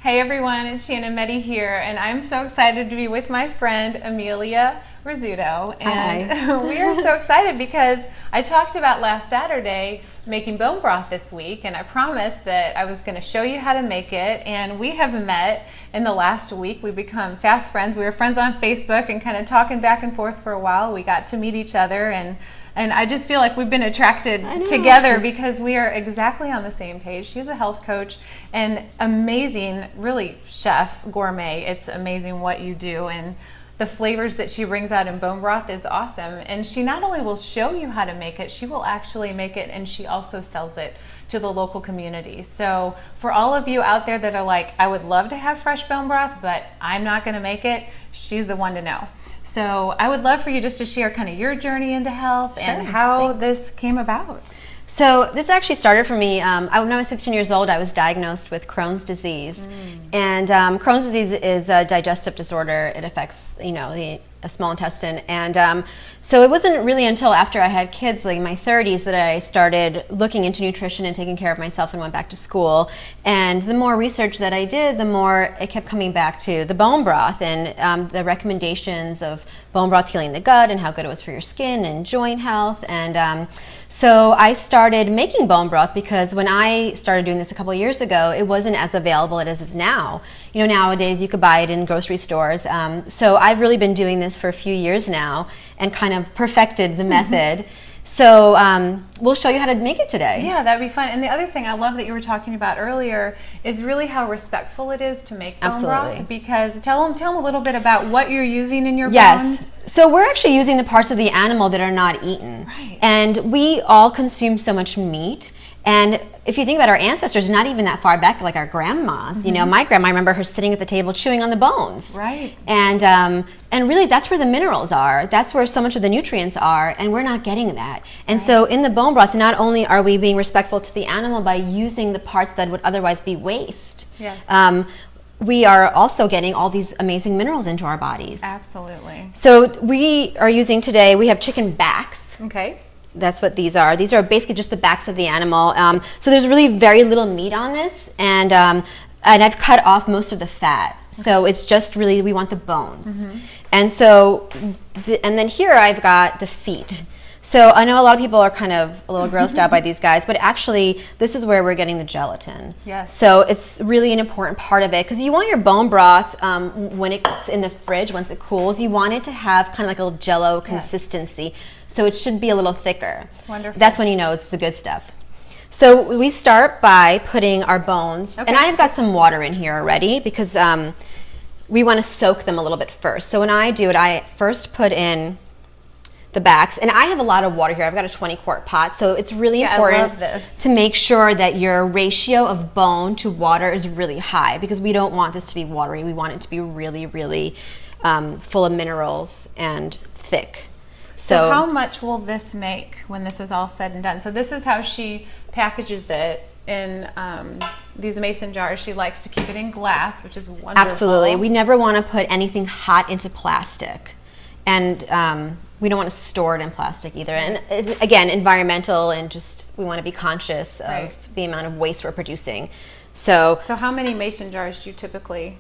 Hey everyone, it's Shannon Meddy here, and I'm so excited to be with my friend Amelia Rizzuto. And Hi. we are so excited because I talked about last Saturday making bone broth this week, and I promised that I was going to show you how to make it. And we have met in the last week. We've become fast friends. We were friends on Facebook and kind of talking back and forth for a while. We got to meet each other, and I just feel like we've been attracted together because we are exactly on the same page. She's a health coach and amazing, really chef, gourmet. It's amazing what you do, and the flavors that she brings out in bone broth is awesome. And she not only will show you how to make it, she will actually make it, and she also sells it to the local community. So for all of you out there that are like, I would love to have fresh bone broth, but I'm not going to make it, she's the one to know. So I would love for you just to share kind of your journey into health and how this came about. So this actually started for me, when I was 15 years old, I was diagnosed with Crohn's disease. And Crohn's disease is a digestive disorder. It affects, the small intestine. And so it wasn't really until after I had kids, like in my 30s, that I started looking into nutrition and taking care of myself and went back to school. And the more research that I did, the more it kept coming back to the bone broth and the recommendations of bone broth healing the gut and how good it was for your skin and joint health. And so I started making bone broth because when I started doing this a couple of years ago, it wasn't as available as it is now. Nowadays you could buy it in grocery stores. So I've really been doing this for a few years now and kind of perfected the method. So we'll show you how to make it today. Yeah, that'd be fun. And the other thing I love that you were talking about earlier is really how respectful it is to make bone broth. Because tell them a little bit about what you're using in your bones. Yes. So we're actually using the parts of the animal that are not eaten. Right. And we all consume so much meat. And if you think about our ancestors, not even that far back, like our grandmas, my grandma, I remember her sitting at the table chewing on the bones. Right. And really that's where the minerals are. That's where so much of the nutrients are, and we're not getting that. And so in the bone broth, not only are we being respectful to the animal by using the parts that would otherwise be waste, we are also getting all these amazing minerals into our bodies. Absolutely. So we are using today, we have chicken backs. Okay. That's what these are. These are basically just the backs of the animal. So there's really very little meat on this, and I've cut off most of the fat. So it's just really, we want the bones. And so, and then here I've got the feet. So I know a lot of people are kind of a little grossed out by these guys, but actually this is where we're getting the gelatin. Yes. So it's really an important part of it because you want your bone broth when it's in the fridge, once it cools, you want it to have kind of like a jello consistency. So it should be a little thicker. Wonderful. That's when you know it's the good stuff. So we start by putting our bones, and I've got some water in here already because we want to soak them a little bit first. So when I do it, I first put in the backs, and I have a lot of water here. I've got a 20-quart pot, so it's really important to make sure that your ratio of bone to water is really high because we don't want this to be watery. We want it to be really, really full of minerals and thick. So how much will this make when this is all said and done? So this is how she packages it in these mason jars. She likes to keep it in glass, which is wonderful. Absolutely. We never want to put anything hot into plastic. And we don't want to store it in plastic either. And again, environmental, and just we want to be conscious of the amount of waste we're producing. So how many mason jars do you typically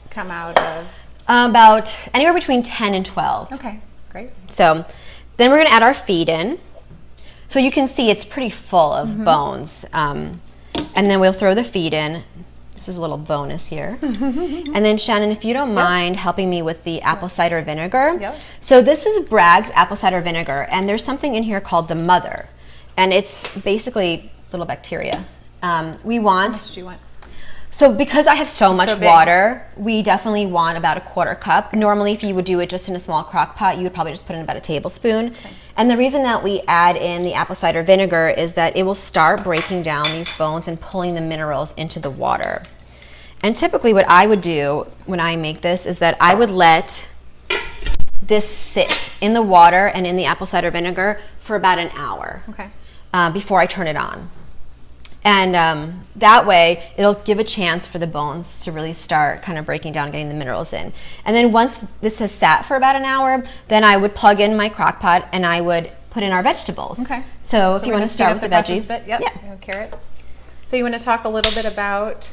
come out of? About anywhere between 10 and 12. Okay, great. So then we're going to add our feet in. So you can see it's pretty full of bones. And then we'll throw the feet in. This is a little bonus here. And then Shannon, if you don't mind helping me with the apple cider vinegar. Yep. So this is Bragg's apple cider vinegar, and there's something in here called the mother. And it's basically little bacteria. We want... How much do you want? So because I have so much water, we definitely want about a 1/4 cup. Normally, if you would do it just in a small crock pot, you would probably just put in about a tablespoon. Okay. And the reason that we add in the apple cider vinegar is that it will start breaking down these bones and pulling the minerals into the water. And typically what I would do when I make this is that I would let this sit in the water and in the apple cider vinegar for about an hour before I turn it on. And that way, it'll give a chance for the bones to really start kind of breaking down, getting the minerals in. And then once this has sat for about an hour, then I would plug in my crock pot and I would put in our vegetables. Okay. So if you want to start with the veggies. Yep. Carrots. So you want to talk a little bit about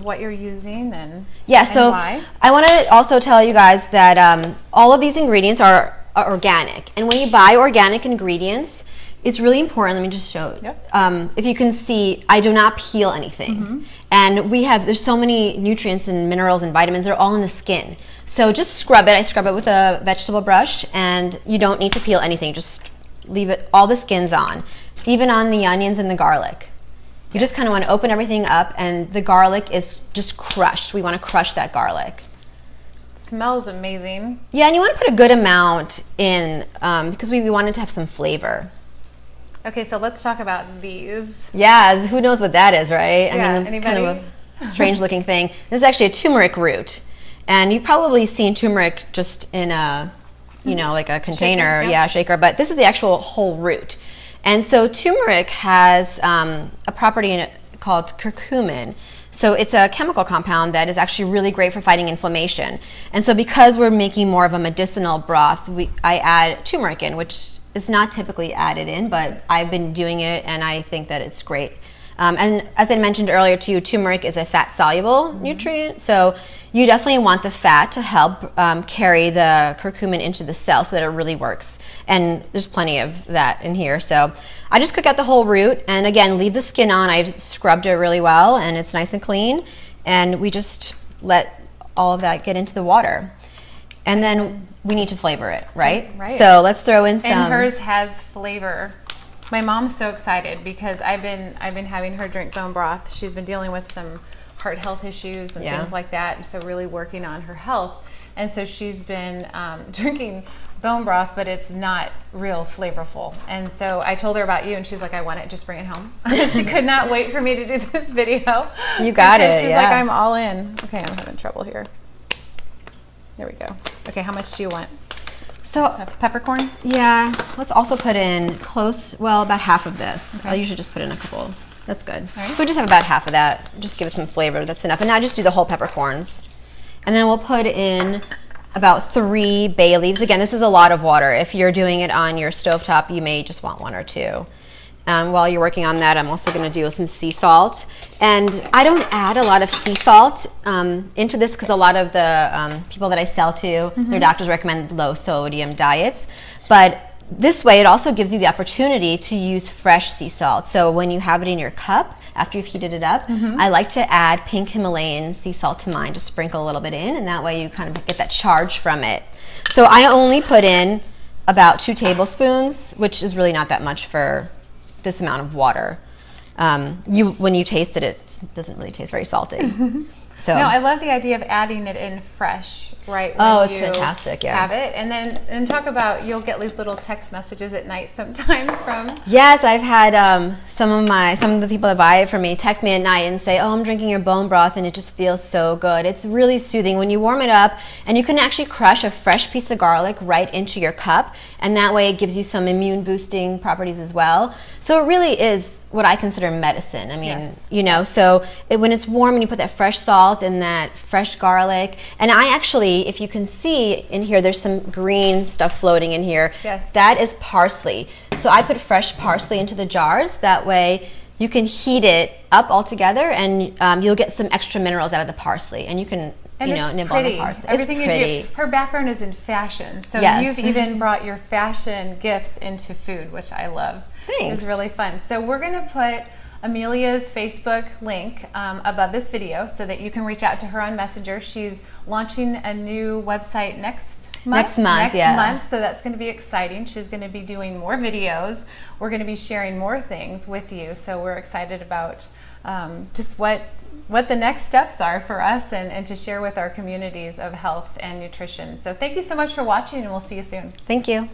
what you're using and why? I want to also tell you guys that all of these ingredients are organic. And when you buy organic ingredients, it's really important. Let me just show. Yep. If you can see, I do not peel anything. And there's so many nutrients and minerals and vitamins. They're all in the skin. So just scrub it. I scrub it with a vegetable brush, and you don't need to peel anything. Just leave it, all the skin's on, even on the onions and the garlic. You just kind of want to open everything up, and the garlic is just crushed. We want to crush that garlic. Smells amazing. Yeah, and you want to put a good amount in because we wanted to have some flavor. Okay, so let's talk about these. Yeah, who knows what that is, right? Yeah, I mean, anybody? Kind of a strange looking thing. This is actually a turmeric root. And you've probably seen turmeric just in a, like a container, shaker, but this is the actual whole root. And so turmeric has a property in it called curcumin. So it's a chemical compound that is actually really great for fighting inflammation. And so because we're making more of a medicinal broth, I add turmeric in, which is not typically added in, but I've been doing it and I think that it's great. And as I mentioned earlier to you, turmeric is a fat-soluble nutrient, so you definitely want the fat to help carry the curcumin into the cell so that it really works. And there's plenty of that in here. So I just cook out the whole root, and again, leave the skin on. I've scrubbed it really well, and it's nice and clean. And we just let all of that get into the water. And then we need to flavor it, right? Right. So let's throw in some. And hers has flavor. My mom's so excited because I've been having her drink bone broth. She's been dealing with some heart health issues and things like that, and so really working on her health. And so she's been drinking bone broth, but it's not real flavorful. And so I told her about you, and she's like, I want it, just bring it home. She could not wait for me to do this video. You got it, She's like, I'm all in. Okay, I'm having trouble here. There we go. Okay, how much do you want? So peppercorn? Yeah, let's also put in about half of this. Okay. I usually just put in a couple. That's good. Right. So we just have about half of that. Just give it some flavor. That's enough. And now just do the whole peppercorns. And then we'll put in about 3 bay leaves. Again, this is a lot of water. If you're doing it on your stovetop, you may just want 1 or 2. While you're working on that, I'm also going to do some sea salt. And I don't add a lot of sea salt into this because a lot of the people that I sell to, their doctors recommend low sodium diets. But this way, it also gives you the opportunity to use fresh sea salt. So when you have it in your cup, after you've heated it up, I like to add pink Himalayan sea salt to mine, just sprinkle a little bit in, and that way you kind of get that charge from it. So I only put in about 2 tablespoons, which is really not that much for this amount of water. When you taste it, it doesn't really taste very salty. So no, I love the idea of adding it in fresh, right? When it's fantastic. Yeah. Have it, and talk about, you'll get these little text messages at night sometimes from. Yes, I've had some of the people that buy it from me text me at night and say, "Oh, I'm drinking your bone broth, and it just feels so good." It's really soothing when you warm it up, and you can actually crush a fresh piece of garlic right into your cup, and that way it gives you some immune boosting properties as well. So it really is what I consider medicine. I mean, so when it's warm and you put that fresh salt and that fresh garlic, and I actually, if you can see in here, there's some green stuff floating in here. Yes. That is parsley. So I put fresh parsley into the jars. That way you can heat it up all together, and you'll get some extra minerals out of the parsley, and you can nibble on the parsley. Everything it's pretty. You do. Her background is in fashion, so you've even brought your fashion gifts into food, which I love. Thanks. It's really fun. So we're going to put Amelia's Facebook link above this video so that you can reach out to her on Messenger. She's launching a new website next month, so that's going to be exciting. She's going to be doing more videos. We're going to be sharing more things with you, so we're excited about just what the next steps are for us and to share with our communities of health and nutrition. So thank you so much for watching, and we'll see you soon. Thank you.